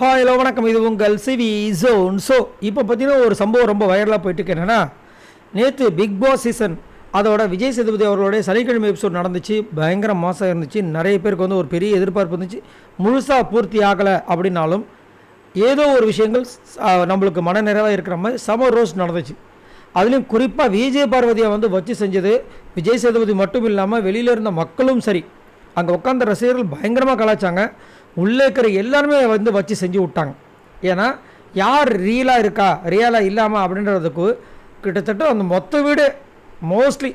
Hi hello வணக்கம். இது உங்கள் சிவி ஜோன். ஸோ இப்போ பார்த்தீங்கன்னா ஒரு சம்பவம் ரொம்ப வைரலாக போயிட்டு இருக்கு. என்னென்னா, நேற்று பிக் பாஸ் சீசன் அதோட விஜய் சேதுபதி அவர்களுடைய சனிக்கிழமை எபிசோட் நடந்துச்சு. பயங்கர மாதம் இருந்துச்சு. நிறைய பேருக்கு வந்து ஒரு பெரிய எதிர்பார்ப்பு இருந்துச்சு. முழுசாக பூர்த்தி ஆகலை அப்படின்னாலும் ஏதோ ஒரு விஷயங்கள் நம்மளுக்கு மன நிறைவாக இருக்கிற மாதிரி சம ரோஸ்ட் நடந்துச்சு. அதுலேயும் குறிப்பாக விஜய் பார்வதியை வந்து வச்சு செஞ்சது விஜய் சேதுபதி மட்டும் இல்லாமல் வெளியில் இருந்த மக்களும் சரி, அங்கே உட்காந்த ரசிகர்கள் பயங்கரமாக கலாச்சாங்க. உள்ளே இருக்கிற எல்லாருமே வந்து வச்சு செஞ்சு விட்டாங்க. ஏன்னா யார் ரியலாக இருக்கா ரியலாக இல்லாமல் அப்படின்றதுக்கு கிட்டத்தட்ட அந்த மொத்த வீடு மோஸ்ட்லி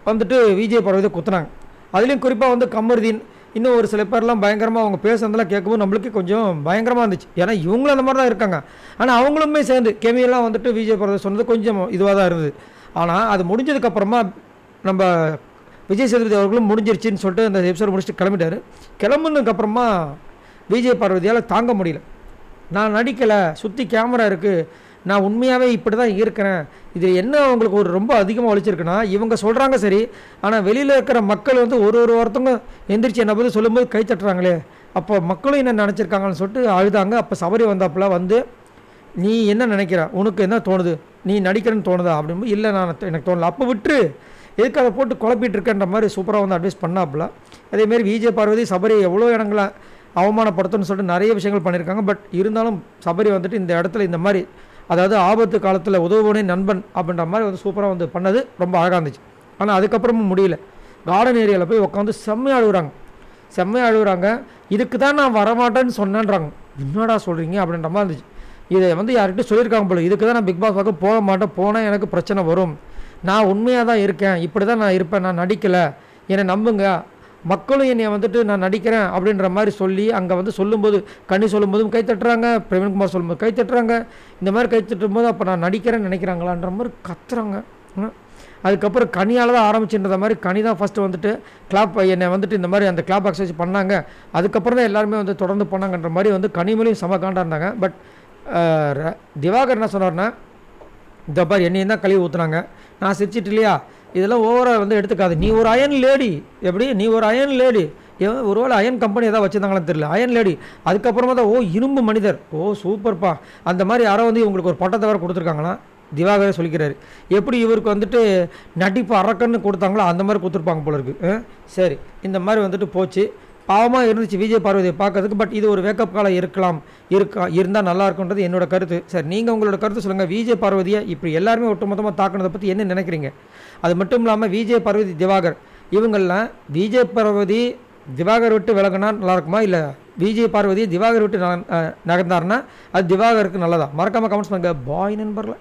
வந்துட்டு விஜய் பார்வதி குத்துனாங்க. அதுலேயும் குறிப்பாக வந்து கமருதீன் இன்னும் ஒரு சில பேர்லாம் பயங்கரமாக அவங்க பேசுறதெல்லாம் கேட்கும்போது நம்மளுக்கு கொஞ்சம் பயங்கரமாக இருந்துச்சு. ஏன்னா இவங்களும் அந்த மாதிரி தான் இருக்காங்க. ஆனால் அவங்களுமே சேர்ந்து கெமியெல்லாம் வந்துட்டு விஜய் பார்வதி சொன்னது கொஞ்சம் இதுவாக தான் இருந்தது. ஆனால் அது முடிஞ்சதுக்கப்புறமா நம்ம விஜய் சேதுபதி அவர்களும் முடிஞ்சிருச்சுன்னு சொல்லிட்டு அந்த எபிசோட் முடிச்சுட்டு கிளம்பிட்டார். கிளம்புனதுக்கப்புறமா விஜய் பார்வதியால் தாங்க முடியல. நான் நடிக்கலை, சுற்றி கேமரா இருக்குது, நான் உண்மையாகவே இப்படி தான் இருக்கிறேன். இது என்ன அவங்களுக்கு ஒரு ரொம்ப அதிகமாக ஒழிச்சிருக்குன்னா, இவங்க சொல்கிறாங்க சரி, ஆனால் வெளியில் இருக்கிற மக்கள் வந்து ஒரு ஒருத்தவங்க எந்திரிச்சு என்னை பற்றி சொல்லும்போது கை தட்டுறாங்களே, அப்போ மக்களும் என்ன நினச்சிருக்காங்கன்னு சொல்லிட்டு அழுதாங்க. அப்போ சபரி வந்தாப்புல வந்து, நீ என்ன நினைக்கிற, உனக்கு என்ன தோணுது, நீ நடிக்கிறேன்னு தோணுதா அப்படின்போது, இல்லை நான் எனக்கு தோணலை, அப்போ விட்டுரு, எதுக்கு அதை போட்டு குழப்பிட்டு இருக்கேன்ற மாதிரி சூப்பராக வந்து அட்வைஸ் பண்ணாப்புல. அதேமாரி விஜய் பார்வதி சபரி எவ்வளோ இடங்களை அவமானப்படுத்தணும்னு சொல்லிட்டு நிறைய விஷயங்கள் பண்ணியிருக்காங்க. பட் இருந்தாலும் சபரி வந்துட்டு இந்த இடத்துல இந்த மாதிரி, அதாவது ஆபத்து காலத்தில் உதவுவனே நண்பன் அப்படின்ற மாதிரி வந்து சூப்பராக வந்து பண்ணது ரொம்ப அழகாக இருந்துச்சு. ஆனால் அதுக்கப்புறமும் முடியல. கார்டன் ஏரியாவில் போய் உட்காந்து செம்மையாக அழுகுறாங்க. இதுக்கு தான் நான் வரமாட்டேன்னு சொன்னேன்றாங்க. என்னடா சொல்கிறீங்க அப்படின்ற மாதிரி இருந்துச்சு. இதை வந்து யார்கிட்ட சொல்லியிருக்காங்க போல, இதுக்கு தான் நான் பிக் பாஸ் பார்க்க போக மாட்டேன், போனால் எனக்கு பிரச்சனை வரும், நான் உண்மையாக தான் இருக்கேன், இப்படி தான் நான் இருப்பேன், நான் நடிக்கலை, என்னை நம்புங்க, மக்களும் என்னை வந்துட்டு நான் நடிக்கிறேன் அப்படின்ற மாதிரி சொல்லி அங்கே வந்து சொல்லும்போது, கனி சொல்லும்போதும் கை தட்டுறாங்க, பிரவீன்குமார் சொல்லும்போது கை தட்டுறாங்க. இந்த மாதிரி கை தட்டும்போது அப்போ நான் நடிக்கிறேன்னு நினைக்கிறாங்களான்ற மாதிரி கத்துறாங்க. அதுக்கப்புறம் கனியால் தான் ஆரம்பிச்சுன்ற மாதிரி கனி தான் ஃபஸ்ட்டு வந்துட்டு கிளாப் என்னை வந்துட்டு இந்த மாதிரி அந்த கிளாப் எக்ஸசைஸ் பண்ணாங்க. அதுக்கப்புறம் தான் எல்லாருமே வந்து தொடர்ந்து பண்ணாங்கன்ற மாதிரி வந்து கனிமொழியும் செம காண்டா இருந்தாங்க. பட் திவாகர் என்ன சொன்னார்னா, இந்த பார் என்னையும் தான் கழுவி ஊற்றுனாங்க, நான் சிரிச்சிட்டு இல்லையா, இதெல்லாம் ஓவராக வந்து எடுத்துக்காது, நீ ஒரு அயன் லேடி, எப்படி நீ ஒரு அயன் லேடி, ஒருவேளை அயன் கம்பெனி எதாவது வச்சுருந்தாங்களான்னு தெரியல, அயன் லேடி. அதுக்கப்புறமா தான் இரும்பு மனிதர், சூப்பர்ப்பா, அந்த மாதிரி யாரோ வந்து இவங்களுக்கு ஒரு பட்டத்தை வேறு கொடுத்துருக்காங்களா, திவாகரே சொல்லிக்கிறாரு. எப்படி இவருக்கு வந்துட்டு நடிப்பு அரக்கன்னு கொடுத்தாங்களோ அந்த மாதிரி கொடுத்துருப்பாங்க போல இருக்குது. சரி, இந்த மாதிரி வந்துட்டு போச்சு. பாவமாக இருந்துச்சு விஜய் பார்வதியை பார்க்கறதுக்கு. பட் இது ஒரு வேக்கப் காலம் இருந்தால் நல்லா இருக்குன்றது என்னோட கருத்து. சரி, நீங்கள் உங்களோட கருத்து சொல்லுங்கள். விஜய் பார்வதியை இப்படி எல்லாருமே ஒட்டுமொத்தமாக தாக்குனதை பற்றி என்ன நினைக்கிறீங்க? அது மட்டும் இல்லாமல் விஜய் பார்வதி திவாகர் இவங்கள்லாம் விஜய் பார்வதி திவாகர் விட்டு விலகினா நல்லாயிருக்குமா, இல்லை விஜய் பார்வதியை திவாகர் விட்டு நகர்ந்தாருன்னா அது திவாகருக்கு நல்லதா? மறக்காமல் கமெண்ட்ஸ் பண்ணுங்கள். பாய் நண்பர்களே.